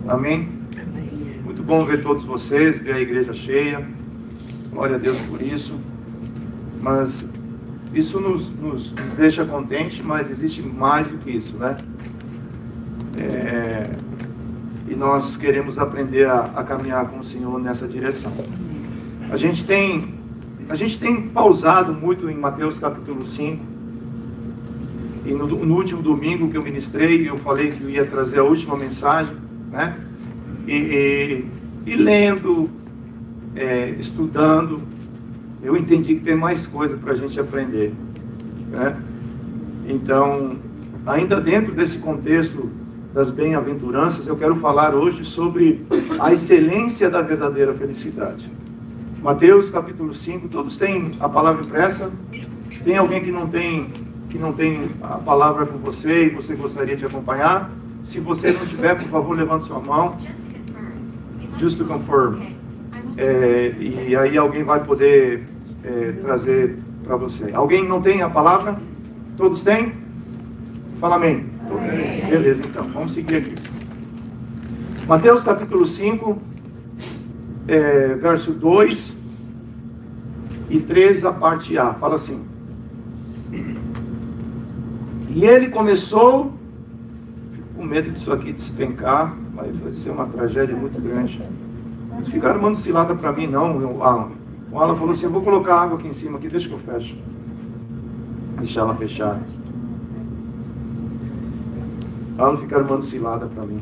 Amém? Muito bom ver todos vocês, ver a igreja cheia. Glória a Deus por isso. Mas isso nos deixa contente, mas existe mais do que isso, né? E nós queremos aprender a caminhar com o Senhor nessa direção. A gente tem pausado muito em Mateus capítulo 5. E no último domingo que eu ministrei, eu falei que eu ia trazer a última mensagem, né? E lendo, estudando, eu entendi que tem mais coisa para a gente aprender, né? Então, ainda dentro desse contexto das bem-aventuranças, eu quero falar hoje sobre a excelência da verdadeira felicidade. Mateus capítulo 5, todos têm a palavra impressa? Tem alguém que não tem a palavra com você e você gostaria de acompanhar? Se você não tiver, por favor, levante sua mão. Just to confirm. E aí alguém vai poder trazer para você. Alguém não tem a palavra? Todos têm? Fala amém. Beleza, então, vamos seguir aqui. Mateus capítulo 5, verso 2 e 3, a parte A, fala assim: e ele começou, fico com medo disso aqui despencar, vai ser uma tragédia muito grande. Eles ficaram mandando cilada para mim, não, o Alan falou assim: eu vou colocar água aqui em cima, aqui, deixa que eu fecho. Deixar ela fechar. Alan ficaram mandando cilada para mim.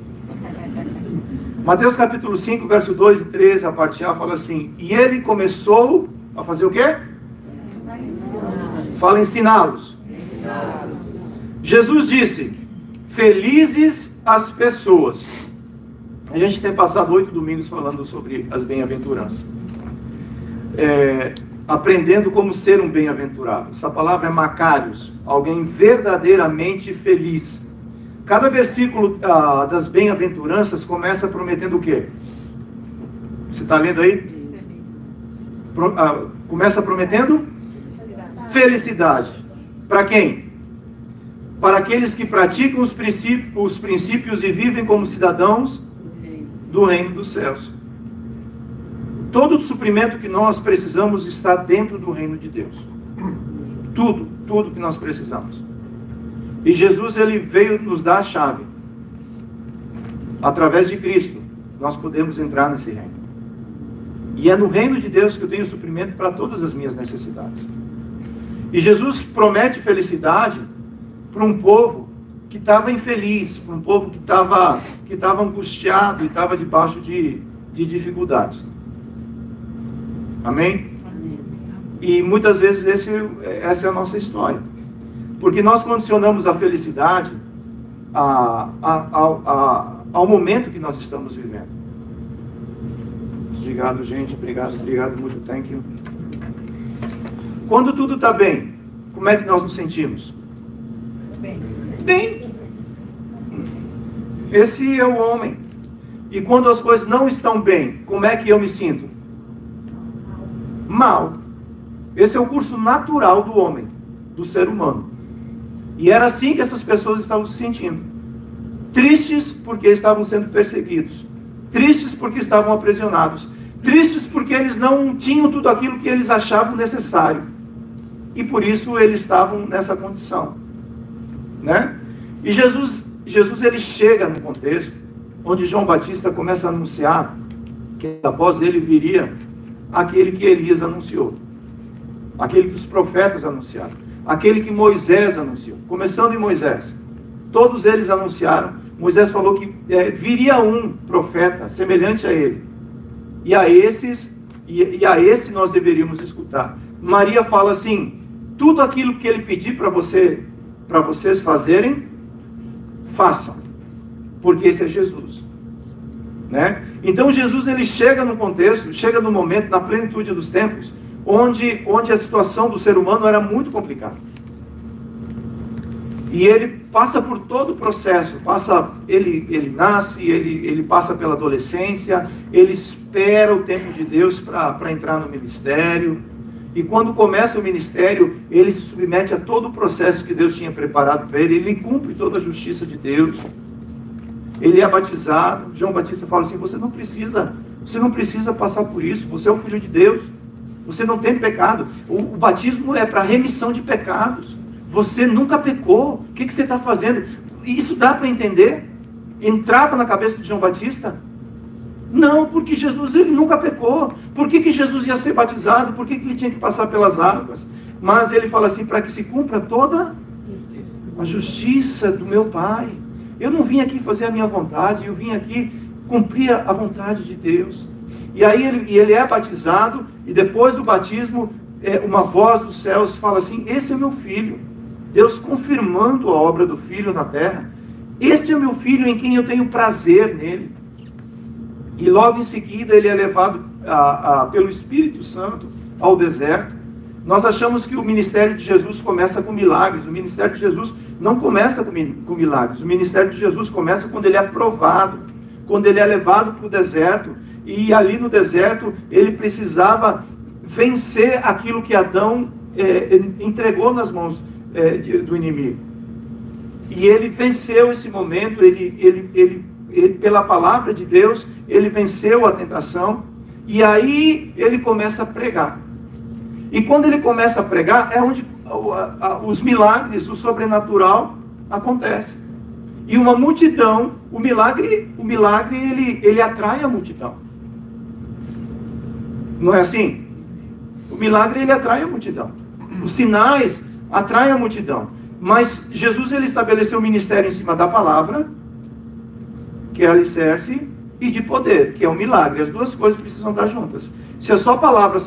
Mateus capítulo 5, verso 2 e 3, a parte A, fala assim: e ele começou a fazer o quê? Fala ensiná-los. Jesus disse: felizes as pessoas. A gente tem passado 8 domingos falando sobre as bem-aventuranças, aprendendo como ser um bem-aventurado. Essa palavra é macários, alguém verdadeiramente feliz. Cada versículo das bem-aventuranças começa prometendo o quê? Você está lendo aí? Começa prometendo felicidade. Para quem? Para aqueles que praticam os princípios e vivem como cidadãos do reino dos céus. Todo o suprimento que nós precisamos está dentro do reino de Deus. Tudo que nós precisamos. E Jesus, ele veio nos dar a chave. Através de Cristo, nós podemos entrar nesse reino. E é no reino de Deus que eu tenho suprimento para todas as minhas necessidades. E Jesus promete felicidade para um povo que estava infeliz, para um povo que estava angustiado e estava debaixo de dificuldades. Amém? Amém. E muitas vezes essa é a nossa história. Porque nós condicionamos a felicidade ao momento que nós estamos vivendo. Obrigado, gente. Obrigado muito. Thank you. Quando tudo está bem, como é que nós nos sentimos? Bem. Esse é o homem. E quando as coisas não estão bem, como é que eu me sinto? Mal. Esse é o curso natural do homem, do ser humano. E era assim que essas pessoas estavam se sentindo. Tristes porque estavam sendo perseguidos. Tristes porque estavam aprisionados. Tristes porque eles não tinham tudo aquilo que eles achavam necessário. E por isso eles estavam nessa condição, né? E Jesus ele chega no contexto onde João Batista começa a anunciar que após ele viria aquele que Elias anunciou, aquele que os profetas anunciaram, aquele que Moisés anunciou. Começando em Moisés, todos eles anunciaram. Moisés falou que viria um profeta semelhante a ele, e a esse nós deveríamos escutar. Maria fala assim: tudo aquilo que ele pedir para vocês fazerem, façam, porque esse é Jesus, né? Então Jesus, ele chega no contexto, chega no momento, na plenitude dos tempos, onde a situação do ser humano era muito complicada. E ele passa por todo o processo, ele nasce, ele passa pela adolescência, ele espera o tempo de Deus para entrar no ministério. E quando começa o ministério, ele se submete a todo o processo que Deus tinha preparado para ele, ele cumpre toda a justiça de Deus. ele é batizado. João Batista fala assim: você não precisa passar por isso, você é o Filho de Deus, você não tem pecado. O batismo é para remissão de pecados. Você nunca pecou, o que você está fazendo? Isso dá para entender? Entrava na cabeça de João Batista? Não, porque Jesus, ele nunca pecou. Por que Jesus ia ser batizado? Por que ele tinha que passar pelas águas? Mas ele fala assim: para que se cumpra toda a justiça do meu Pai. Eu não vim aqui fazer a minha vontade, eu vim aqui cumprir a vontade de Deus. E aí ele é batizado, e depois do batismo, uma voz dos céus fala assim: esse é meu filho. Deus confirmando a obra do Filho na terra. Este é o meu filho em quem eu tenho prazer nele. E logo em seguida ele é levado pelo Espírito Santo ao deserto. Nós achamos que o ministério de Jesus começa com milagres. O ministério de Jesus não começa com milagres. O ministério de Jesus começa quando ele é provado, quando ele é levado para o deserto. E ali no deserto ele precisava vencer aquilo que Adão entregou nas mãos do inimigo. E ele venceu esse momento, ele, pela palavra de Deus, ele venceu a tentação, e aí ele começa a pregar. E quando ele começa a pregar, é onde os milagres, o sobrenatural acontece. E uma multidão, o milagre ele atrai a multidão. Não é assim? O milagre ele atrai a multidão. Os sinais atraem a multidão. Mas Jesus ele estabeleceu o ministério em cima da palavra, que é alicerce, e de poder, que é o milagre. As duas coisas precisam estar juntas. Se é só palavra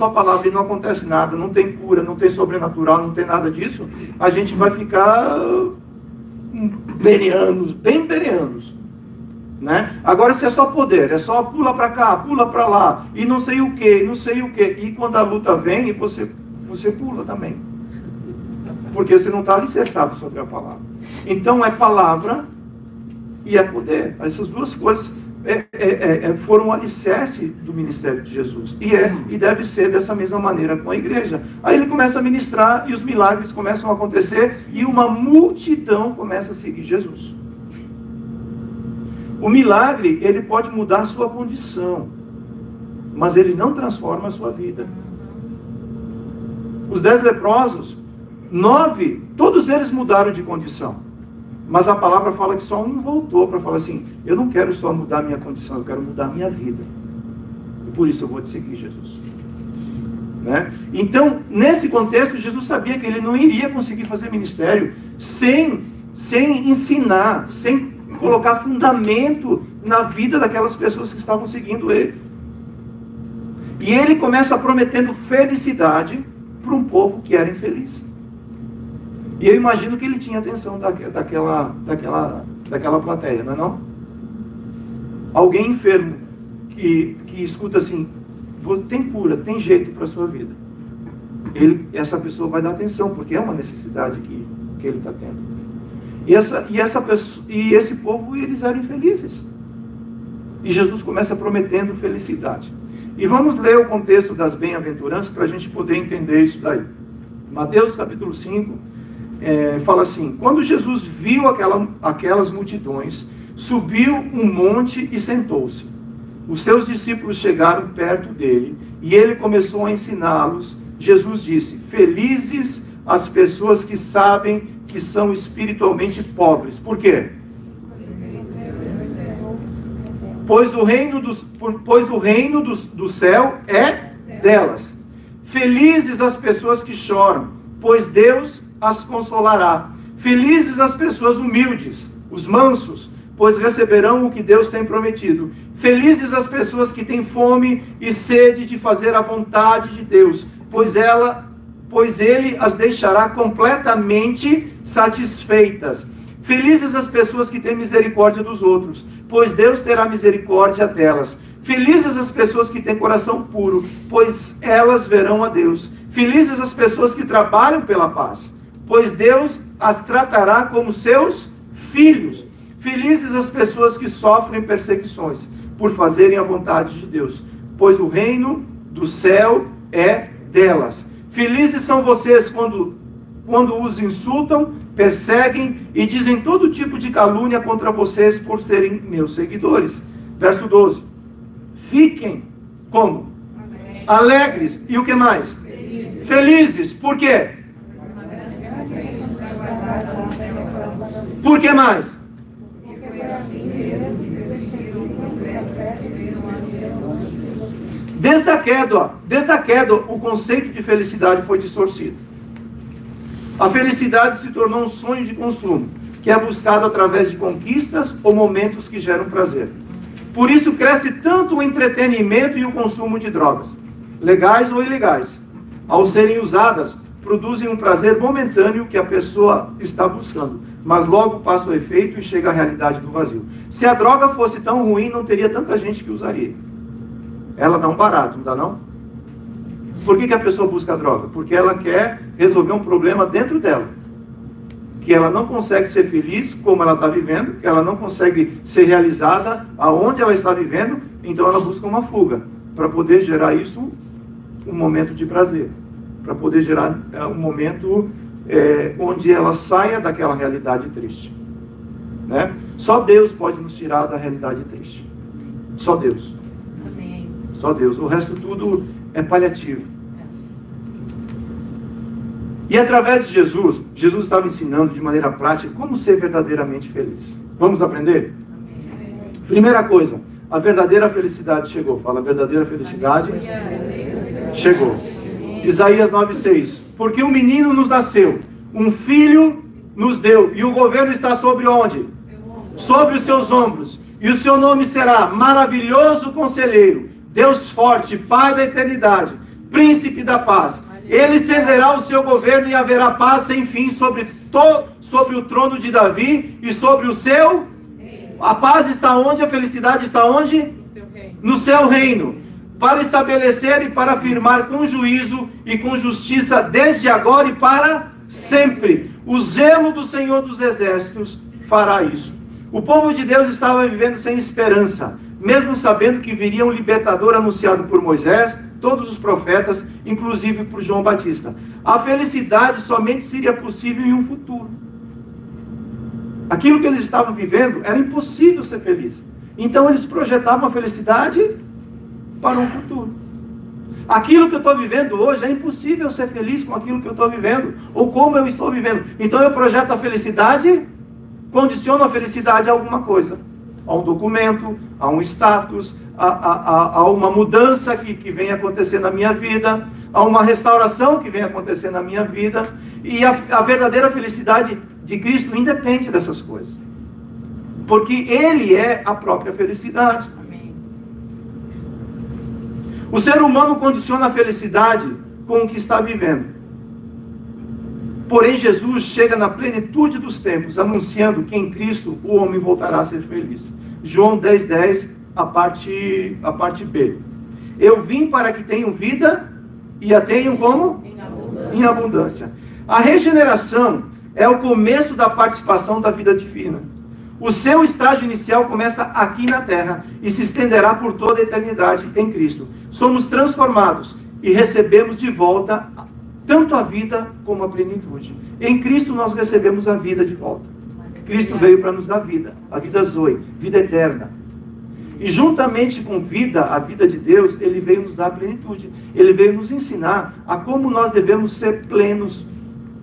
e não acontece nada, não tem cura, não tem sobrenatural, não tem nada disso, a gente vai ficar bem bereanos, né? Agora, se é só poder, é só pula para cá, pula para lá, e não sei o que, e quando a luta vem, você pula também, porque você não está alicerçado sobre a palavra. Então é palavra e é poder. Essas duas coisas foram o alicerce do ministério de Jesus. E deve ser dessa mesma maneira com a igreja. Aí ele começa a ministrar e os milagres começam a acontecer e uma multidão começa a seguir Jesus. O milagre, ele pode mudar a sua condição, mas ele não transforma a sua vida. Os 10 leprosos, 9, todos eles mudaram de condição. Mas a palavra fala que só um voltou para falar assim: eu não quero só mudar a minha condição, eu quero mudar a minha vida. E por isso eu vou te seguir, Jesus. Né? Então, nesse contexto, Jesus sabia que ele não iria conseguir fazer ministério sem ensinar, sem colocar fundamento na vida daquelas pessoas que estavam seguindo ele. E ele começa prometendo felicidade para um povo que era infeliz. E eu imagino que ele tinha atenção daquela plateia, não é não? Alguém enfermo que escuta assim: tem cura, tem jeito para a sua vida. Essa pessoa vai dar atenção, porque é uma necessidade que ele está tendo. E esse povo, eles eram infelizes. E Jesus começa prometendo felicidade. E vamos ler o contexto das bem-aventuranças para a gente poder entender isso daí. Mateus capítulo 5. Fala assim: quando Jesus viu aquelas multidões, subiu um monte e sentou-se. Os seus discípulos chegaram perto dele e ele começou a ensiná-los. Jesus disse: felizes as pessoas que sabem que são espiritualmente pobres. Por quê? Pois o reino do céu é delas. Felizes as pessoas que choram, pois Deus as consolará. Felizes as pessoas humildes, os mansos, pois receberão o que Deus tem prometido. Felizes as pessoas que têm fome e sede de fazer a vontade de Deus, pois ele as deixará completamente satisfeitas. Felizes as pessoas que têm misericórdia dos outros, pois Deus terá misericórdia delas. Felizes as pessoas que têm coração puro, pois elas verão a Deus. Felizes as pessoas que trabalham pela paz, pois Deus as tratará como seus filhos. Felizes as pessoas que sofrem perseguições por fazerem a vontade de Deus, pois o reino do céu é delas. Felizes são vocês quando os insultam, perseguem e dizem todo tipo de calúnia contra vocês por serem meus seguidores. Verso 12. Fiquem como? Alegres. E o que mais? Felizes. Por quê? Por que mais? Desde a queda, o conceito de felicidade foi distorcido. A felicidade se tornou um sonho de consumo, que é buscado através de conquistas ou momentos que geram prazer. Por isso cresce tanto o entretenimento e o consumo de drogas, legais ou ilegais. Ao serem usadas, produzem um prazer momentâneo que a pessoa está buscando, mas logo passa o efeito e chega à realidade do vazio. Se a droga fosse tão ruim, não teria tanta gente que usaria. Ela dá um barato, não dá não? Por que a pessoa busca a droga? Porque ela quer resolver um problema dentro dela. Que ela não consegue ser feliz como ela está vivendo, que ela não consegue ser realizada aonde ela está vivendo, então ela busca uma fuga, para poder gerar isso um momento de prazer, para poder gerar um momento onde ela saia daquela realidade triste. Né? Só Deus pode nos tirar da realidade triste. Só Deus. Amém. Só Deus. O resto tudo é paliativo. E através de Jesus, Jesus estava ensinando de maneira prática como ser verdadeiramente feliz. Vamos aprender? Primeira coisa, a verdadeira felicidade chegou. Fala, a verdadeira felicidade chegou. Isaías 9,6. Porque um menino nos nasceu, um filho nos deu, e o governo está sobre onde? Sobre os seus ombros. E o seu nome será Maravilhoso Conselheiro, Deus Forte, Pai da Eternidade, Príncipe da Paz. Ele estenderá o seu governo e haverá paz sem fim sobre o trono de Davi e sobre o seu... A paz está onde? A felicidade está onde? No seu reino. Para estabelecer e para afirmar com juízo e com justiça desde agora e para sempre. O zelo do Senhor dos Exércitos fará isso. O povo de Deus estava vivendo sem esperança, mesmo sabendo que viria um libertador anunciado por Moisés, todos os profetas, inclusive por João Batista. A felicidade somente seria possível em um futuro. Aquilo que eles estavam vivendo era impossível ser feliz. Então eles projetavam a felicidade para um futuro. Aquilo que eu estou vivendo hoje é impossível ser feliz com aquilo que eu estou vivendo, ou como eu estou vivendo. Então eu projeto a felicidade, condiciono a felicidade a alguma coisa. A um documento, a um status, a uma mudança que vem acontecer na minha vida, a uma restauração que vem acontecer na minha vida. E a verdadeira felicidade de Cristo independe dessas coisas. Porque Ele é a própria felicidade. Amém. O ser humano condiciona a felicidade com o que está vivendo. Porém, Jesus chega na plenitude dos tempos, anunciando que em Cristo o homem voltará a ser feliz. João 10:10, a parte B. Eu vim para que tenham vida e a tenham como? Em abundância. A regeneração é o começo da participação da vida divina. O seu estágio inicial começa aqui na terra e se estenderá por toda a eternidade em Cristo. Somos transformados e recebemos de volta tanto a vida como a plenitude. Em Cristo nós recebemos a vida de volta. Cristo veio para nos dar vida, a vida Zoe, vida eterna. E juntamente com vida, a vida de Deus, Ele veio nos dar a plenitude. Ele veio nos ensinar a como nós devemos ser plenos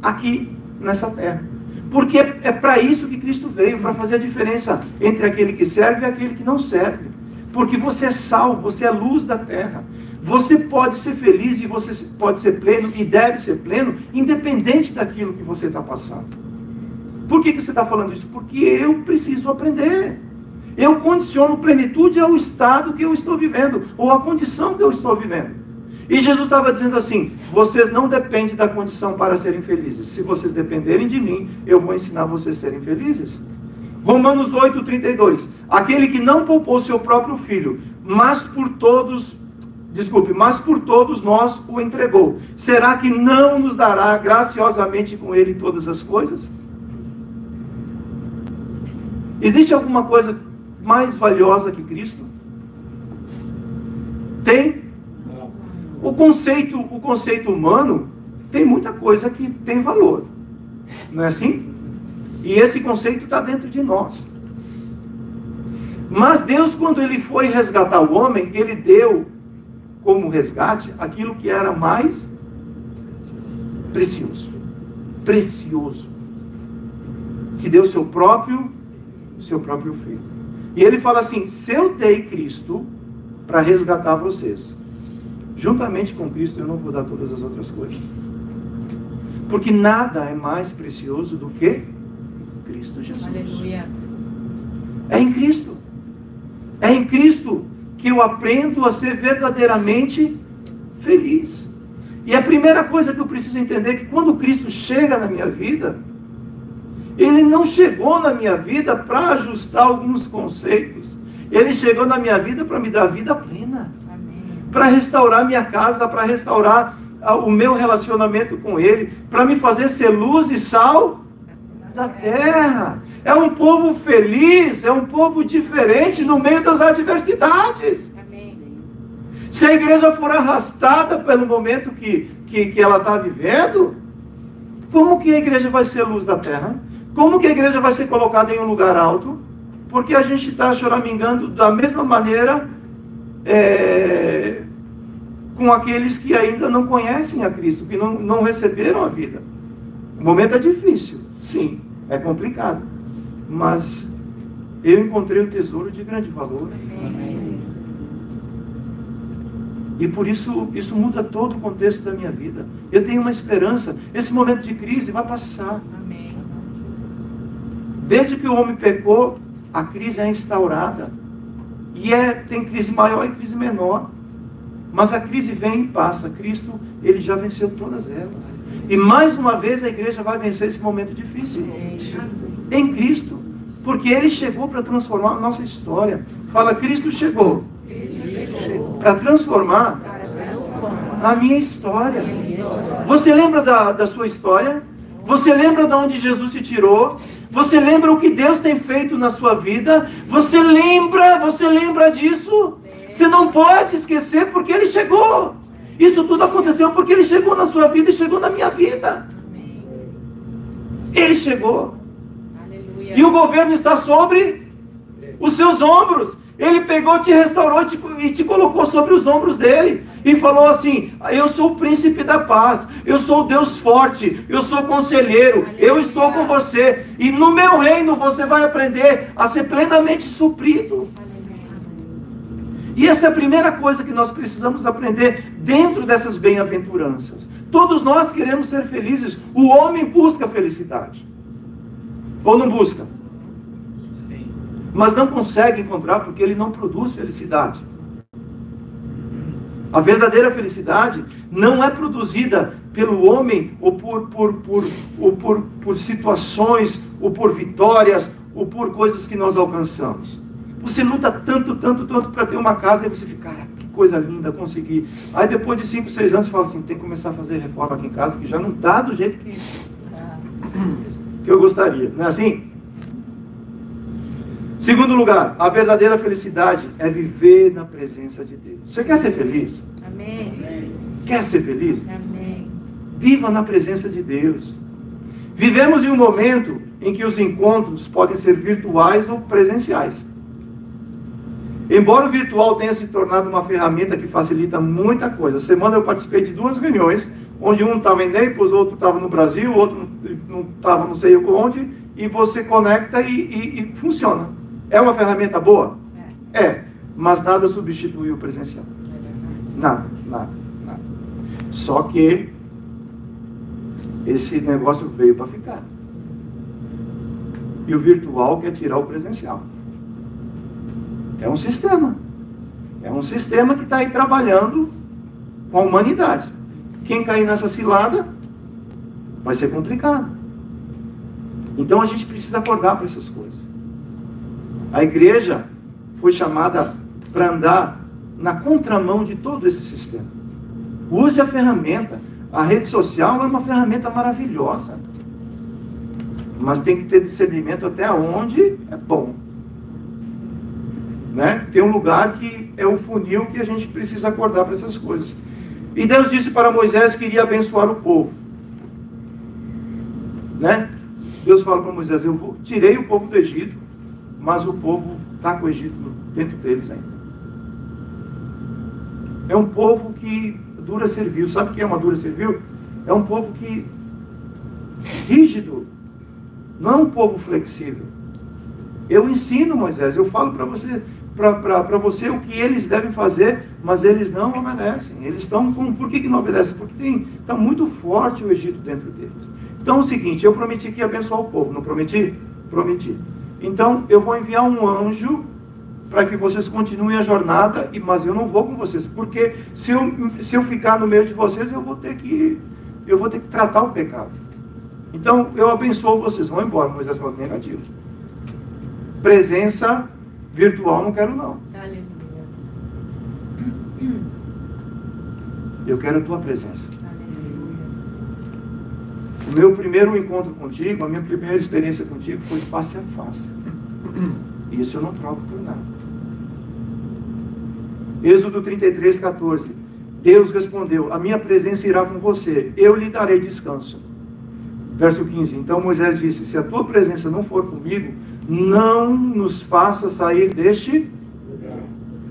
aqui nessa terra. Porque é para isso que Cristo veio, para fazer a diferença entre aquele que serve e aquele que não serve. Porque você é salvo, você é luz da terra. Você pode ser feliz e você pode ser pleno e deve ser pleno, independente daquilo que você está passando. Por que você está falando isso? Porque eu preciso aprender. Eu condiciono plenitude ao estado que eu estou vivendo, ou à condição que eu estou vivendo. E Jesus estava dizendo assim: vocês não dependem da condição para serem felizes. Se vocês dependerem de mim, eu vou ensinar vocês a serem felizes. Romanos 8:32. Aquele que não poupou seu próprio filho, mas por todos nós o entregou. Será que não nos dará graciosamente com ele todas as coisas? Existe alguma coisa mais valiosa que Cristo? Tem? O conceito humano tem muita coisa que tem valor. Não é assim? E esse conceito está dentro de nós. Mas Deus, quando Ele foi resgatar o homem, Ele deu como resgate aquilo que era mais precioso. Precioso. Que deu seu próprio filho. E Ele fala assim: se eu dei Cristo para resgatar vocês, juntamente com Cristo eu não vou dar todas as outras coisas. Porque nada é mais precioso do que Cristo Jesus. Aleluia. É em Cristo. É em Cristo que eu aprendo a ser verdadeiramente feliz. E a primeira coisa que eu preciso entender é que quando Cristo chega na minha vida, Ele não chegou na minha vida para ajustar alguns conceitos. Ele chegou na minha vida para me dar vida plena. Para restaurar minha casa, para restaurar o meu relacionamento com Ele, para me fazer ser luz e sal da terra. É um povo feliz, é um povo diferente no meio das adversidades. Amém. Se a igreja for arrastada pelo momento que ela está vivendo, como que a igreja vai ser luz da terra? Como que a igreja vai ser colocada em um lugar alto? Porque a gente está choramingando da mesma maneira com aqueles que ainda não conhecem a Cristo, que não receberam a vida. O momento é difícil, sim, é complicado, mas eu encontrei um tesouro de grande valor. Amém. E por isso, isso muda todo o contexto da minha vida. Eu tenho uma esperança. Esse momento de crise vai passar. Amém. Desde que o homem pecou, a crise é instaurada. E tem crise maior e crise menor. Mas a crise vem e passa. Cristo, Ele já venceu todas elas. E mais uma vez a igreja vai vencer esse momento difícil. Em Cristo. Porque Ele chegou para transformar a nossa história. Fala, Cristo chegou. Para transformar a minha história. Você lembra da sua história? Você lembra de onde Jesus te tirou? Você lembra o que Deus tem feito na sua vida? Você lembra disso? Você não pode esquecer porque Ele chegou. Isso tudo aconteceu porque Ele chegou na sua vida e chegou na minha vida. Ele chegou. Aleluia. E o governo está sobre os seus ombros. Ele pegou, te restaurou e te colocou sobre os ombros dele. E falou assim: eu sou o príncipe da paz. Eu sou o Deus forte. Eu sou o conselheiro. Eu estou com você. E no meu reino você vai aprender a ser plenamente suprido. E essa é a primeira coisa que nós precisamos aprender dentro dessas bem-aventuranças. Todos nós queremos ser felizes. O homem busca felicidade. Ou não busca? Mas não consegue encontrar porque ele não produz felicidade. A verdadeira felicidade não é produzida pelo homem ou por situações, ou por vitórias, ou por coisas que nós alcançamos. Você luta tanto para ter uma casa e você fica, cara, que coisa linda, consegui. Aí depois de 5, 6 anos você fala assim, tem que começar a fazer reforma aqui em casa, que já não está do jeito que eu gostaria. Não é assim? Segundo lugar, a verdadeira felicidade é viver na presença de Deus. Você quer ser feliz? Amém. Quer ser feliz? Amém. Viva na presença de Deus. Vivemos em um momento em que os encontros podem ser virtuais ou presenciais. Embora o virtual tenha se tornado uma ferramenta que facilita muita coisa. Semana eu participei de 2 reuniões, onde um estava em Naples, outro estava no Brasil, outro não estava não sei onde, e você conecta e funciona. É uma ferramenta boa? É, mas nada substitui o presencial. Nada. Só que esse negócio veio para ficar. E o virtual quer tirar o presencial. É um sistema. É um sistema que está aí trabalhando com a humanidade. Quem cair nessa cilada vai ser complicado. Então a gente precisa acordar para essas coisas. A igreja foi chamada para andar na contramão de todo esse sistema. Use a ferramenta. A rede social é uma ferramenta maravilhosa. Mas tem que ter discernimento até onde é bom. Né? Tem um lugar que é o funil que a gente precisa acordar para essas coisas. E Deus disse para Moisés que iria abençoar o povo. Né? Deus fala para Moisés, tirei o povo do Egito, mas o povo está com o Egito dentro deles ainda. É um povo que dura servil. Sabe o que é uma dura servil? É um povo que rígido, não é um povo flexível. Eu ensino, Moisés, eu falo para você, para você o que eles devem fazer, mas eles não obedecem. Eles estão com... Por que não obedecem? Porque está muito forte o Egito dentro deles. Então é o seguinte, eu prometi que ia abençoar o povo, não prometi? Prometi. Então eu vou enviar um anjo para que vocês continuem a jornada, mas eu não vou com vocês, porque se eu ficar no meio de vocês, eu vou ter que tratar o pecado. Então eu abençoo vocês, vão embora. Moisés falou, negativo. Presença virtual não quero não. Aleluia. Eu quero a tua presença. Aleluia. O meu primeiro encontro contigo, a minha primeira experiência contigo foi face a face. Isso eu não troco por nada. Êxodo 33, 14. Deus respondeu, a minha presença irá com você, eu lhe darei descanso. Verso 15, então Moisés disse, se a tua presença não for comigo, não nos faça sair deste lugar.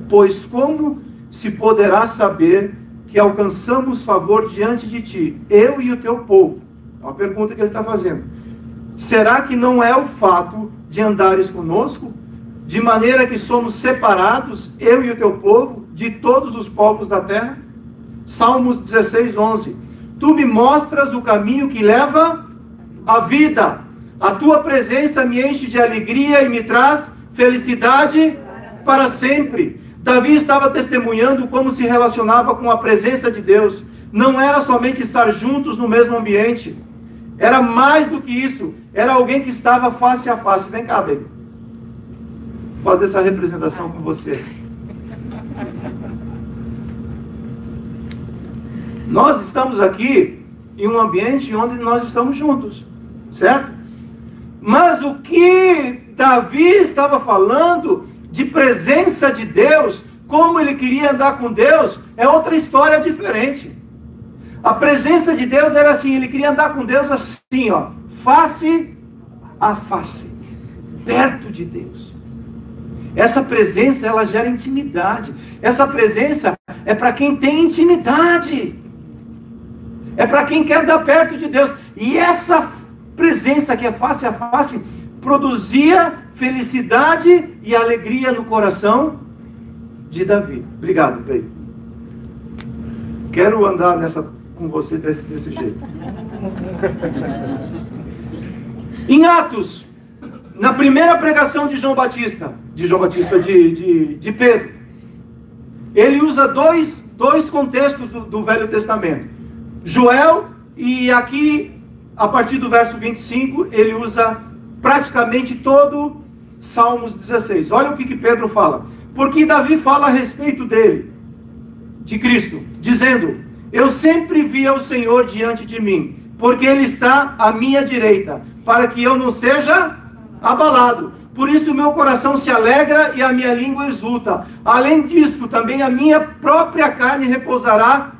Pois como se poderá saber que alcançamos favor diante de ti, eu e o teu povo? É uma pergunta que ele está fazendo. Será que não é o fato de andares conosco, de maneira que somos separados, eu e o teu povo, de todos os povos da terra? Salmos 16, 11. Tu me mostras o caminho que leva à vida. A tua presença me enche de alegria e me traz felicidade para sempre. Davi estava testemunhando como se relacionava com a presença de Deus. Não era somente estar juntos no mesmo ambiente. Era mais do que isso. Era alguém que estava face a face. Vem cá, baby. Vou fazer essa representação com você. Nós estamos aqui em um ambiente onde nós estamos juntos, certo? Mas o que Davi estava falando de presença de Deus, como ele queria andar com Deus, é outra história diferente. A presença de Deus era assim, ele queria andar com Deus assim, ó, face a face, perto de Deus. Essa presença, ela gera intimidade. Essa presença é para quem tem intimidade. É para quem quer dar perto de Deus. E essa presença que é face a face produzia felicidade e alegria no coração de Davi. Obrigado, baby. Quero andar com você desse jeito. Em Atos, na primeira pregação de Pedro, ele usa dois contextos do Velho Testamento. Joel, e aqui, a partir do verso 25, ele usa praticamente todo Salmos 16. Olha o que Pedro fala. Porque Davi fala a respeito dele, de Cristo, dizendo, eu sempre vi ao Senhor diante de mim, porque Ele está à minha direita, para que eu não seja abalado. Por isso o meu coração se alegra e a minha língua exulta. Além disto, também a minha própria carne repousará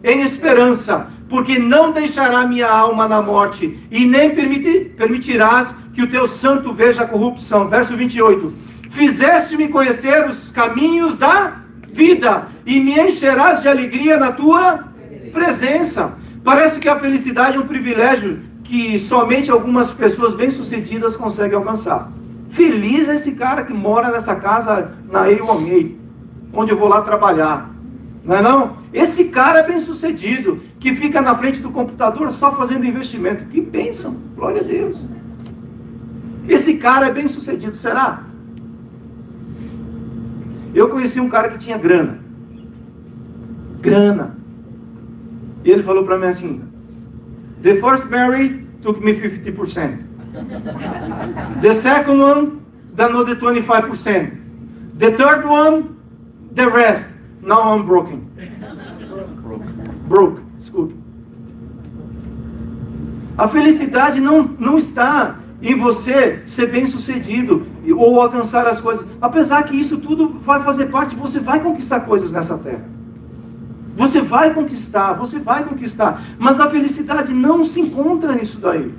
em esperança, porque não deixará minha alma na morte, e nem permitirás que o teu santo veja a corrupção. Verso 28. Fizeste-me conhecer os caminhos da vida, e me encherás de alegria na tua presença. Parece que a felicidade é um privilégio que somente algumas pessoas bem-sucedidas conseguem alcançar. Feliz é esse cara que mora nessa casa na A1A, onde eu vou lá trabalhar. Não é não? Esse cara é bem-sucedido, que fica na frente do computador só fazendo investimento. Que bênção, glória a Deus. Esse cara é bem-sucedido, será? Eu conheci um cara que tinha grana. E ele falou para mim assim, the first marriage took me 50%. The second one, another 25%. The third one, the rest. Now I'm broken. Broke, desculpe. A felicidade não está em você ser bem sucedido ou alcançar as coisas. Apesar que isso tudo vai fazer parte, você vai conquistar coisas nessa terra. Você vai conquistar. Mas a felicidade não se encontra nisso daí.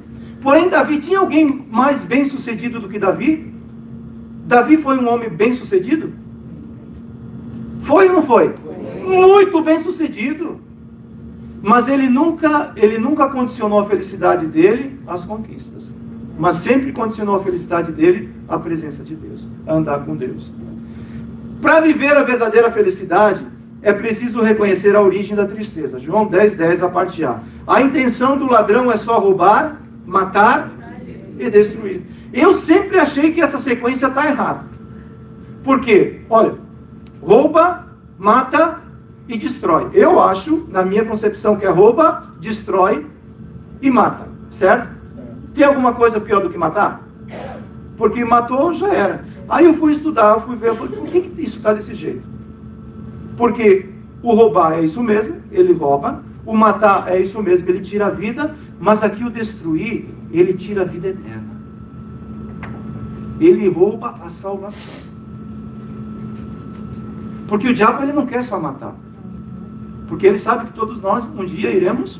Porém, Davi, tinha alguém mais bem sucedido do que Davi? Davi foi um homem bem sucedido? Foi ou não foi? Muito bem sucedido. Mas ele nunca condicionou a felicidade dele às conquistas. Mas sempre condicionou a felicidade dele à presença de Deus, a andar com Deus. Para viver a verdadeira felicidade, é preciso reconhecer a origem da tristeza. João 10:10, a parte A. A intenção do ladrão é só roubar, matar e destruir. Eu sempre achei que essa sequência está errada. Por quê? Olha, rouba, mata e destrói. Eu acho, na minha concepção, que é rouba, destrói e mata. Certo? Tem alguma coisa pior do que matar? Porque matou, já era. Aí eu fui estudar, eu fui ver, eu falei, por que isso está desse jeito? Porque o roubar é isso mesmo, ele rouba. O matar é isso mesmo, ele tira a vida. Mas aqui o destruir, ele tira a vida eterna. Ele rouba a salvação. Porque o diabo, ele não quer só matar. Porque ele sabe que todos nós um dia iremos,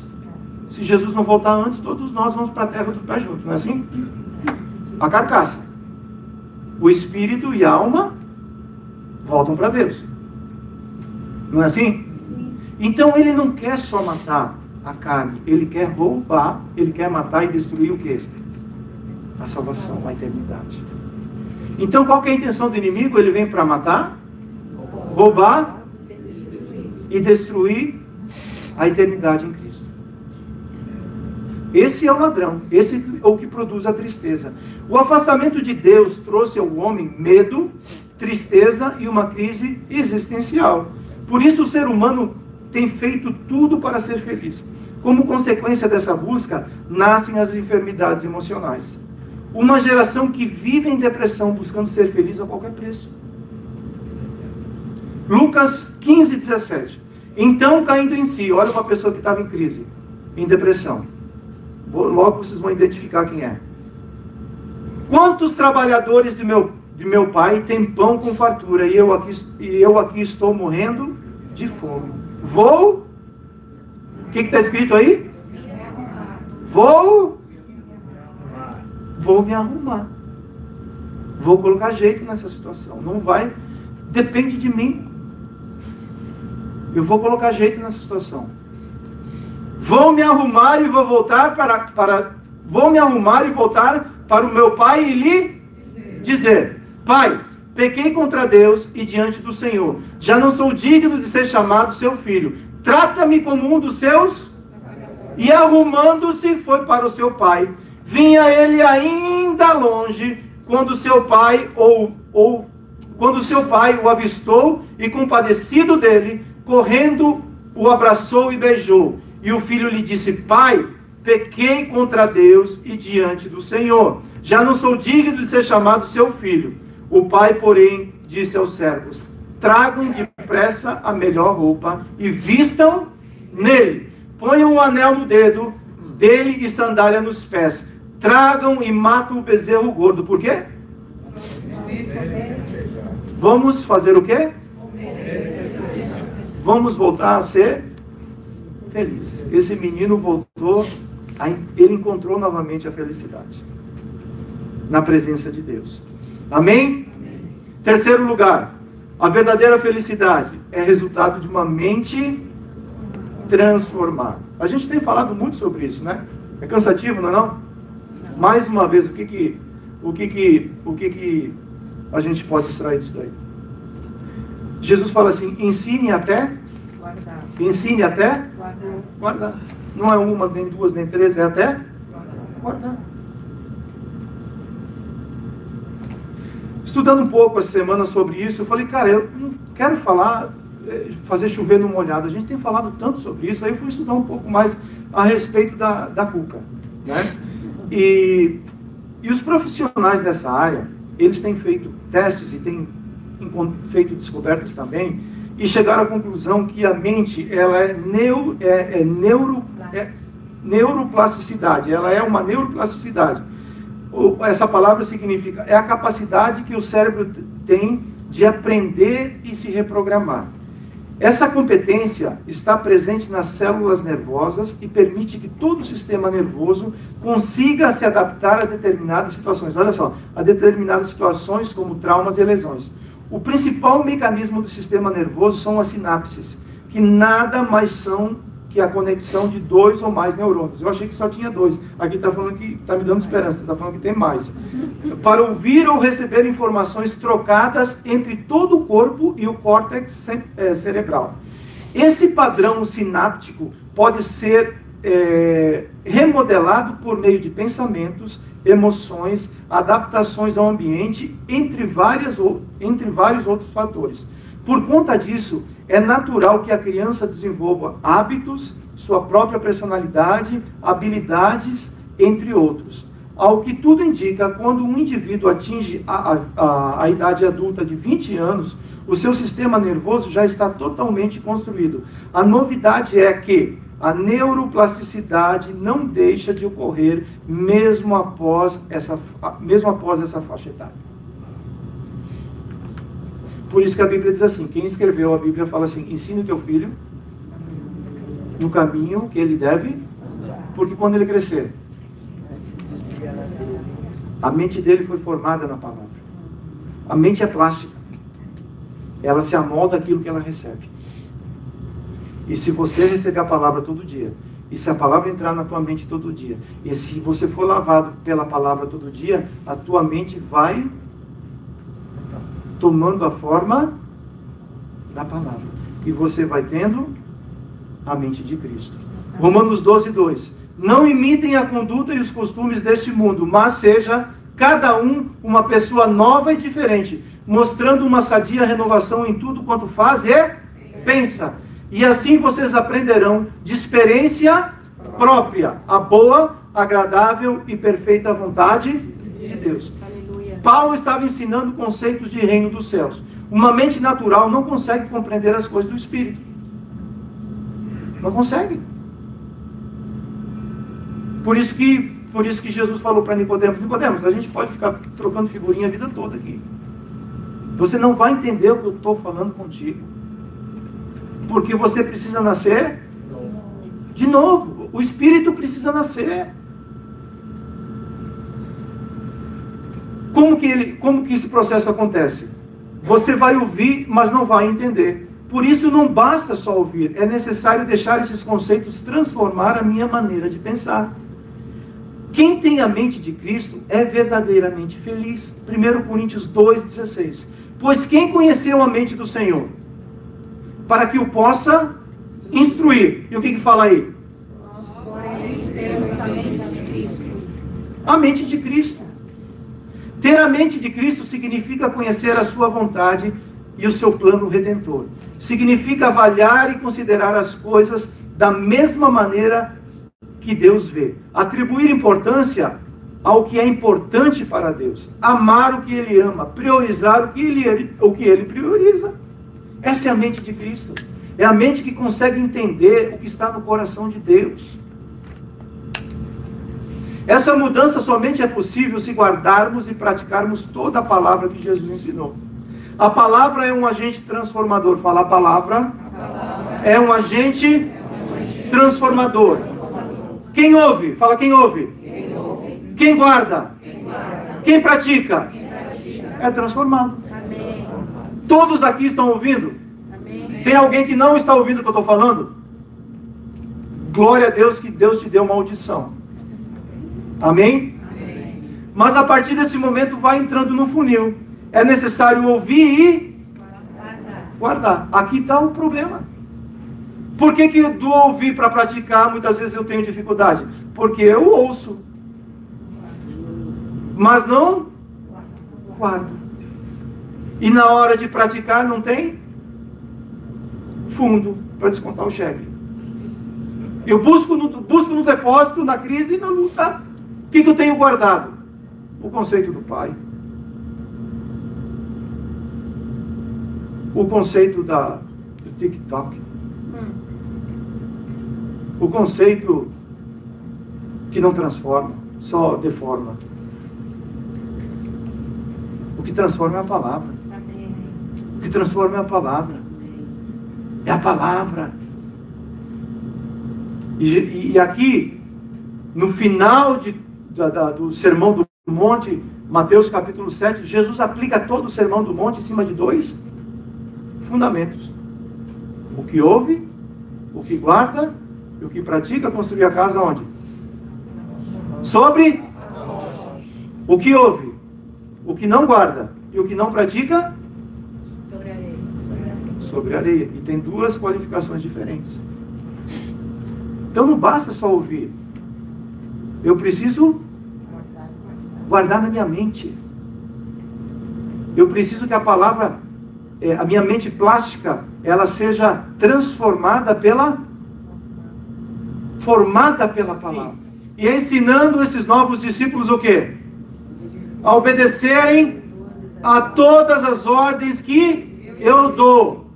se Jesus não voltar antes, todos nós vamos para a terra do pé junto, não é assim? A carcaça. O espírito e a alma voltam para Deus. Não é assim? Então ele não quer só matar a carne, ele quer roubar, ele quer matar e destruir o quê? A salvação, a eternidade. Então qual que é a intenção do inimigo? Ele vem para matar, roubar e destruir a eternidade em Cristo. Esse é o ladrão, esse é o que produz a tristeza. O afastamento de Deus trouxe ao homem medo, tristeza e uma crise existencial. Por isso o ser humano tem feito tudo para ser feliz. Como consequência dessa busca, nascem as enfermidades emocionais. Uma geração que vive em depressão, buscando ser feliz a qualquer preço. Lucas 15:17. Então, caindo em si, olha uma pessoa que estava em crise, em depressão. Logo vocês vão identificar quem é. Quantos trabalhadores de meu pai têm pão com fartura, e eu aqui estou morrendo de fome. Vou... O que está escrito aí? Vou me arrumar. Vou colocar jeito nessa situação. Não vai... Depende de mim. Eu vou colocar jeito nessa situação. Vou me arrumar e vou voltar Vou me arrumar e voltar para o meu pai e lhe dizer: Pai, pequei contra Deus e diante do Senhor. Já não sou digno de ser chamado seu filho. Trata-me como um dos seus. E arrumando-se foi para o seu pai. Vinha ele ainda longe quando seu pai o avistou e, compadecido dele, correndo, o abraçou e beijou. E o filho lhe disse: Pai, pequei contra Deus e diante do Senhor. Já não sou digno de ser chamado seu filho. O pai, porém, disse aos servos: Tragam depressa a melhor roupa e vistam nele. Ponham um anel no dedo dele e sandália nos pés. Tragam e matam o bezerro gordo. Por quê? Vamos fazer o quê? Vamos voltar a ser felizes. Esse menino voltou, ele encontrou novamente a felicidade na presença de Deus. Amém? Terceiro lugar, a verdadeira felicidade é resultado de uma mente transformada. A gente tem falado muito sobre isso, né? É cansativo, não é não? Mais uma vez, o que a gente pode extrair disso daí? Jesus fala assim: ensine até guardar. Ensine até guardar. Não é uma, nem duas, nem três, é até guardar. Estudando um pouco essa semana sobre isso, eu falei, cara, eu não quero fazer chover no molhado. A gente tem falado tanto sobre isso. Aí eu fui estudar um pouco mais a respeito da cuca, né? E os profissionais dessa área, eles têm feito testes e têm feito descobertas também, e chegaram à conclusão que a mente, ela é neuroplasticidade, ela é uma neuroplasticidade. Essa palavra significa, é a capacidade que o cérebro tem de aprender e se reprogramar. Essa competência está presente nas células nervosas e permite que todo o sistema nervoso consiga se adaptar a determinadas situações. Olha só, a determinadas situações como traumas e lesões. O principal mecanismo do sistema nervoso são as sinapses, que nada mais são que a conexão de 2 ou mais neurônios. Eu achei que só tinha 2. Aqui está falando que está me dando esperança, está falando que tem mais. Para ouvir ou receber informações trocadas entre todo o corpo e o córtex cerebral. Esse padrão sináptico pode ser remodelado por meio de pensamentos, emoções, adaptações ao ambiente, entre vários outros fatores. Por conta disso, é natural que a criança desenvolva hábitos, sua própria personalidade, habilidades, entre outros. Ao que tudo indica, quando um indivíduo atinge a idade adulta de 20 anos, o seu sistema nervoso já está totalmente construído. A novidade é que a neuroplasticidade não deixa de ocorrer mesmo após essa faixa etária. Por isso que a Bíblia diz assim, quem escreveu a Bíblia fala assim, ensine o teu filho no caminho que ele deve, porque quando ele crescer, a mente dele foi formada na palavra. A mente é plástica. Ela se amolda àquilo que ela recebe. E se você receber a palavra todo dia, e se a palavra entrar na tua mente todo dia, e se você for lavado pela palavra todo dia, a tua mente vai tomando a forma da palavra. E você vai tendo a mente de Cristo. Romanos 12:2. Não imitem a conduta e os costumes deste mundo, mas seja cada um uma pessoa nova e diferente, mostrando uma sadia renovação em tudo quanto faz e pensa. E assim vocês aprenderão de experiência própria a boa, agradável e perfeita vontade de Deus. Paulo estava ensinando conceitos de reino dos céus. Uma mente natural não consegue compreender as coisas do Espírito. Não consegue. Por isso que Jesus falou para Nicodemos, Nicodemos, a gente pode ficar trocando figurinha a vida toda aqui. Você não vai entender o que eu estou falando contigo. Porque você precisa nascer de novo. O Espírito precisa nascer. Como que esse processo acontece? Você vai ouvir, mas não vai entender. Por isso não basta só ouvir. É necessário deixar esses conceitos transformar a minha maneira de pensar. Quem tem a mente de Cristo é verdadeiramente feliz. 1 Coríntios 2,16. Pois quem conheceu a mente do Senhor? Para que o possa instruir. E o que fala aí? A mente de Cristo. Ter a mente de Cristo significa conhecer a sua vontade e o seu plano redentor. Significa avaliar e considerar as coisas da mesma maneira que Deus vê. Atribuir importância ao que é importante para Deus. Amar o que Ele ama. Priorizar o que Ele prioriza. Essa é a mente de Cristo. É a mente que consegue entender o que está no coração de Deus. Essa mudança somente é possível se guardarmos e praticarmos toda a palavra que Jesus ensinou. A palavra é um agente transformador. Fala, a palavra é um agente transformador. Quem ouve? Fala, quem ouve? Quem guarda? Quem pratica? É transformado. Todos aqui estão ouvindo? Tem alguém que não está ouvindo o que eu estou falando? Glória a Deus que Deus te deu uma audição. Amém? Mas a partir desse momento vai entrando no funil. É necessário ouvir e guardar. Aqui está o problema. Por que do ouvir para praticar muitas vezes eu tenho dificuldade? Porque eu ouço, mas não guardo. E na hora de praticar não tem fundo para descontar o cheque. Eu busco no depósito, na crise e na luta. O que eu tenho guardado? O conceito do Pai. O conceito do TikTok. O conceito que não transforma, só deforma. O que transforma é a palavra. O que transforma é a palavra. É a palavra. E aqui, no final do Sermão do Monte, Mateus capítulo 7, Jesus aplica todo o Sermão do Monte em cima de 2 fundamentos. O que ouve, o que guarda e o que pratica, construir a casa onde? Sobre o que ouve, o que não guarda e o que não pratica? Sobre a areia. Sobre a areia. E tem 2 qualificações diferentes. Então não basta só ouvir. Eu preciso guardar na minha mente. Eu preciso que a palavra, a minha mente plástica, ela seja formada pela palavra. E ensinando esses novos discípulos o quê? A obedecerem a todas as ordens que eu dou.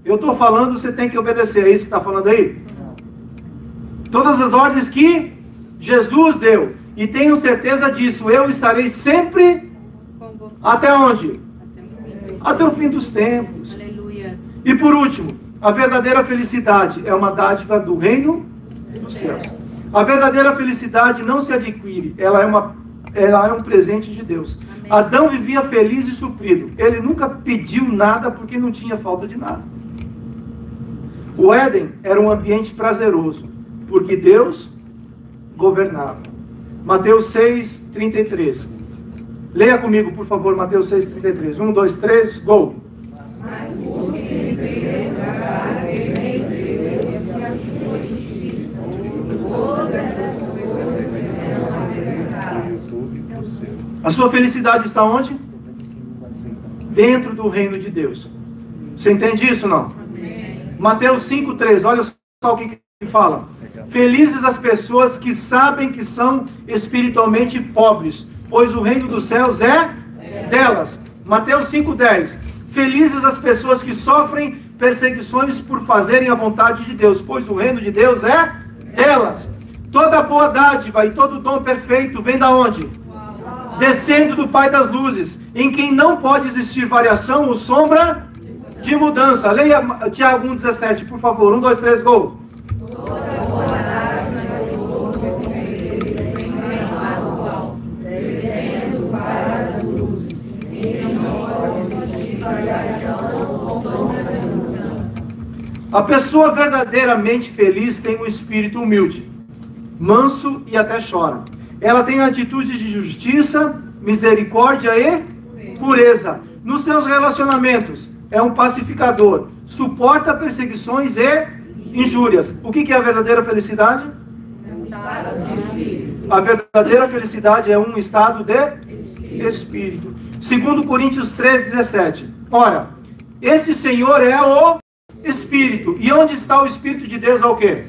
Eu estou falando, você tem que obedecer. É isso que está falando aí? Todas as ordens que Jesus deu. E tenho certeza disso. Eu estarei sempre até onde? Até o fim dos tempos. Aleluia. E por último, a verdadeira felicidade é uma dádiva do reino dos céus. A verdadeira felicidade não se adquire. Ela é um presente de Deus. Amém. Adão vivia feliz e suprido. Ele nunca pediu nada porque não tinha falta de nada. O Éden era um ambiente prazeroso, porque Deus governava. Mateus 6, 33. Leia comigo, por favor, Mateus 6, 33. 1, 2, 3, go! Mas busque em primeiro lugar o reino de Deus e a sua justiça. Todas essas coisas serão acrescentadas. A sua felicidade está onde? Dentro do reino de Deus. Você entende isso, não? Amém. Mateus 5, 3. Olha só o que fala. Felizes as pessoas que sabem que são espiritualmente pobres, pois o reino dos céus é delas. Mateus 5:10. Felizes as pessoas que sofrem perseguições por fazerem a vontade de Deus, pois o reino de Deus é delas. Toda boa dádiva e todo dom perfeito vem da onde? Descendo do Pai das luzes, em quem não pode existir variação ou sombra de mudança. Leia Tiago 1:17, por favor. 1, 2, 3, go! A pessoa verdadeiramente feliz tem um espírito humilde, manso e até chora. Ela tem atitudes de justiça, misericórdia e pureza. Nos seus relacionamentos, é um pacificador, suporta perseguições e injúrias. O que é a verdadeira felicidade? A verdadeira felicidade é um estado de espírito. 2 Coríntios 3:17. Ora, esse Senhor é o Espírito. E onde está o Espírito de Deus é o quê?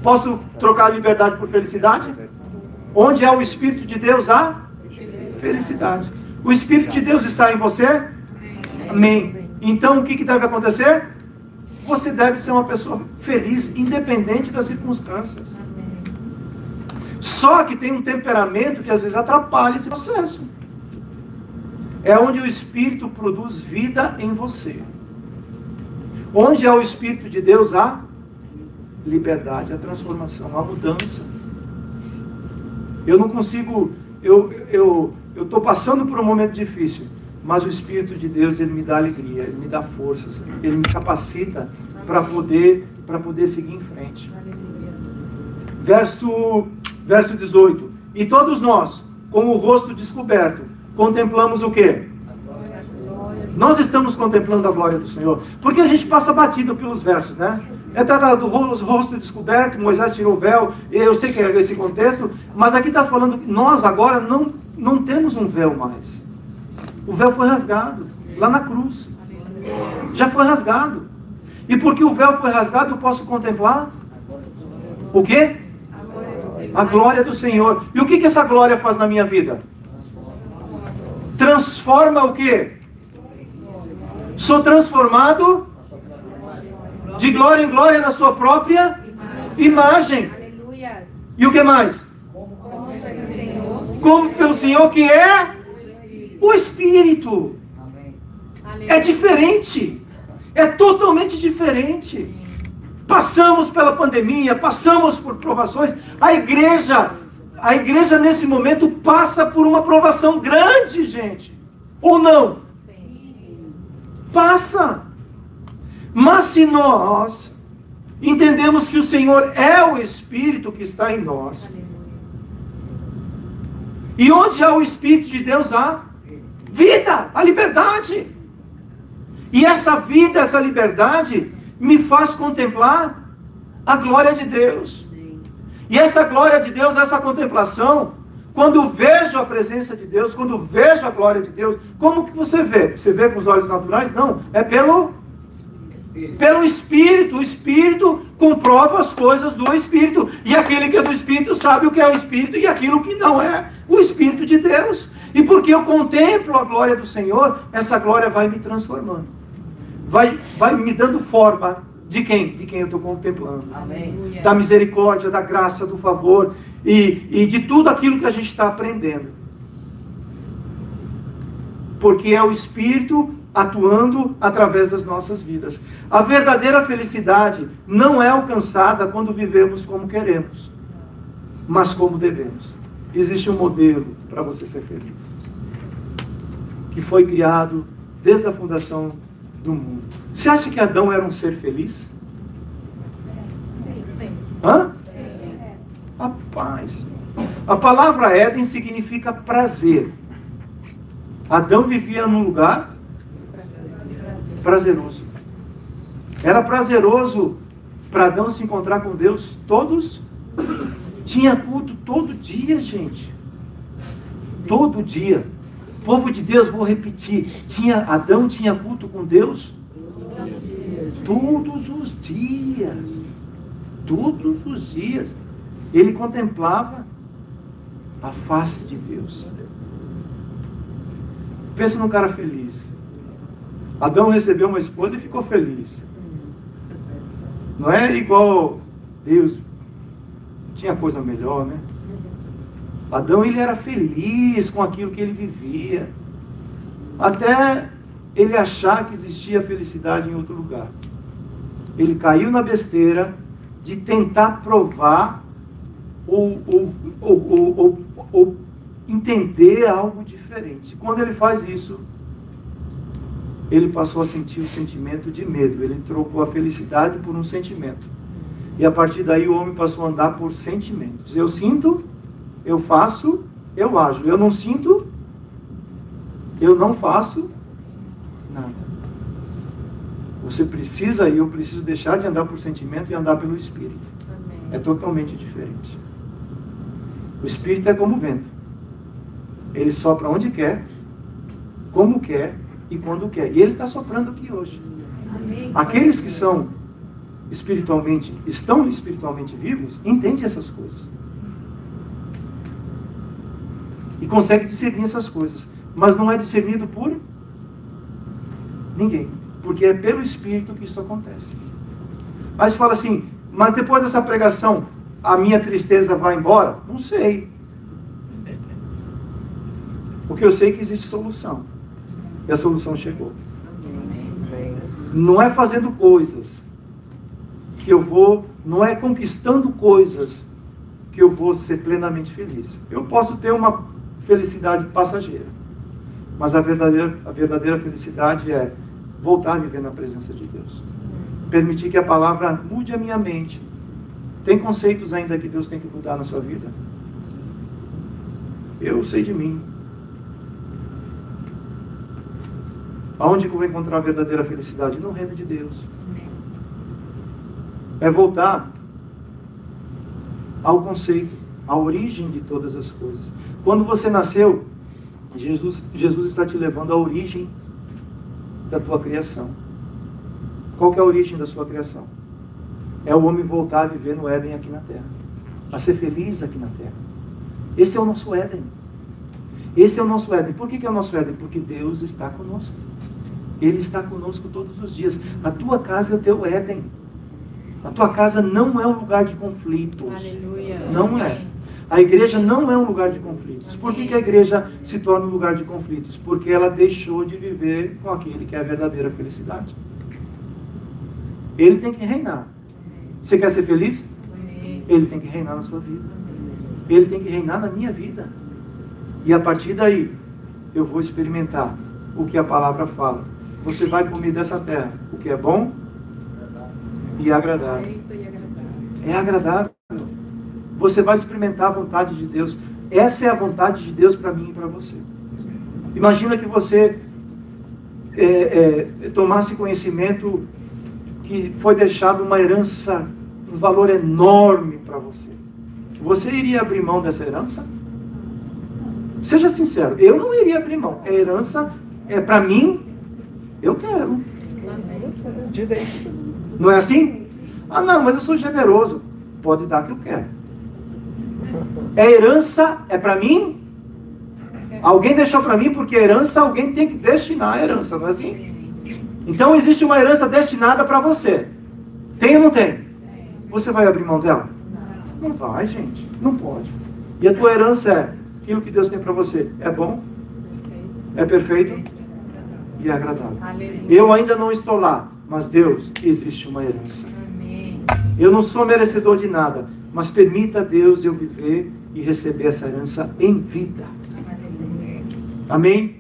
Posso trocar a liberdade por felicidade? Onde é o Espírito de Deus? A felicidade. O Espírito de Deus está em você? Amém. Então o que deve acontecer? Você deve ser uma pessoa feliz, independente das circunstâncias. Só que tem um temperamento que às vezes atrapalha esse processo. É onde o Espírito produz vida em você. Onde é o Espírito de Deus, há liberdade, a transformação, a mudança. Eu não consigo, eu estou passando por um momento difícil, mas o Espírito de Deus, ele me dá alegria, ele me dá forças, ele me capacita para poder seguir em frente. Verso 18. E todos nós, com o rosto descoberto, contemplamos o quê? Nós estamos contemplando a glória do Senhor. Porque a gente passa batido pelos versos, né? É tratado do rosto descoberto, Moisés tirou o véu. Eu sei que é esse contexto, mas aqui está falando que nós agora não temos um véu mais. O véu foi rasgado lá na cruz. Já foi rasgado. E porque o véu foi rasgado, eu posso contemplar o quê? A glória do Senhor. E o que essa glória faz na minha vida? Transforma o quê? Sou transformado de glória em glória na sua própria imagem. E o que mais? Como pelo Senhor que é o Espírito. É diferente. É totalmente diferente. Passamos pela pandemia, passamos por provações. A igreja nesse momento passa por uma provação grande, gente. Ou não? Passa. Mas se nós entendemos que o Senhor é o Espírito que está em nós, e onde há o Espírito de Deus há vida, a liberdade. E essa vida, essa liberdade me faz contemplar a glória de Deus. E essa glória de Deus, essa contemplação, quando vejo a presença de Deus, quando vejo a glória de Deus, como que você vê? Você vê com os olhos naturais? Não, é pelo Espírito. O Espírito comprova as coisas do Espírito. E aquele que é do Espírito sabe o que é o Espírito e aquilo que não é o Espírito de Deus. E porque eu contemplo a glória do Senhor, essa glória vai me transformando. Vai me dando forma de quem? De quem eu estou contemplando. Amém. Da misericórdia, da graça, do favor e de tudo aquilo que a gente está aprendendo. Porque é o Espírito atuando através das nossas vidas. A verdadeira felicidade não é alcançada quando vivemos como queremos, mas como devemos. Existe um modelo para você ser feliz, que foi criado desde a fundação do mundo. Você acha que Adão era um ser feliz? Sim. Hã? Rapaz, a palavra Éden significa prazer. Adão vivia num lugar prazeroso. Era prazeroso para Adão se encontrar com Deus todos. Tinha culto todo dia, gente. Todo dia. Povo de Deus, vou repetir. Adão tinha culto com Deus todos os dias. Todos os dias. Ele contemplava a face de Deus. Pensa num cara feliz. Adão recebeu uma esposa e ficou feliz. Não é igual Deus. Tinha coisa melhor, né? Adão, ele era feliz com aquilo que ele vivia. Até ele achar que existia felicidade em outro lugar. Ele caiu na besteira de tentar provar ou entender algo diferente. Quando ele faz isso, ele passou a sentir o sentimento de medo. Ele trocou a felicidade por um sentimento. E a partir daí o homem passou a andar por sentimentos. Eu sinto, eu faço, eu ajo. Eu não sinto, eu não faço nada. Você precisa, e eu preciso deixar de andar por sentimento e andar pelo Espírito. Amém. É totalmente diferente. O Espírito é como o vento. Ele sopra onde quer, como quer e quando quer. E ele está soprando aqui hoje. Amém. Aqueles que estão espiritualmente vivos, entendem essas coisas. E conseguem discernir essas coisas. Mas não é discernido por ninguém. Porque é pelo Espírito que isso acontece. Aí você fala assim, mas depois dessa pregação, a minha tristeza vai embora? Não sei. O que eu sei é que existe solução. E a solução chegou. Não é fazendo coisas que eu vou, não é conquistando coisas que eu vou ser plenamente feliz. Eu posso ter uma felicidade passageira, mas a verdadeira felicidade é voltar a viver na presença de Deus. Permitir que a palavra mude a minha mente. Tem conceitos ainda que Deus tem que mudar na sua vida? Eu sei de mim. Aonde que eu vou encontrar a verdadeira felicidade? No reino de Deus. É voltar ao conceito, à origem de todas as coisas. Quando você nasceu, Jesus está te levando à origem da tua criação. Qual que é a origem da sua criação? É o homem voltar a viver no Éden aqui na terra. A ser feliz aqui na terra. Esse é o nosso Éden. Esse é o nosso Éden. Por que é o nosso Éden? Porque Deus está conosco. Ele está conosco todos os dias. A tua casa é o teu Éden. A tua casa não é um lugar de conflitos. Aleluia. Não é. A igreja não é um lugar de conflitos. Por que a igreja se torna um lugar de conflitos? Porque ela deixou de viver com aquele que é a verdadeira felicidade. Ele tem que reinar. Você quer ser feliz? Ele tem que reinar na sua vida. Ele tem que reinar na minha vida. E a partir daí, eu vou experimentar o que a palavra fala. Você vai comer dessa terra o que é bom e agradável. É agradável. Você vai experimentar a vontade de Deus. Essa é a vontade de Deus para mim e para você. Imagina que você tomasse conhecimento que foi deixado uma herança, um valor enorme para você. Você iria abrir mão dessa herança? Seja sincero, eu não iria abrir mão. A herança é para mim, eu quero. Não é assim? Ah, não, mas eu sou generoso. Pode dar que eu quero. A herança é para mim? Alguém deixou para mim, porque a herança, alguém tem que destinar a herança, não é assim? Então existe uma herança destinada para você. Tem ou não tem? Você vai abrir mão dela? Não vai, gente. Não pode. E a tua herança é aquilo que Deus tem para você. É bom? É perfeito? E é agradável. Eu ainda não estou lá, mas Deus, existe uma herança. Eu não sou merecedor de nada, mas permita a Deus eu viver e receber essa herança em vida. Amém?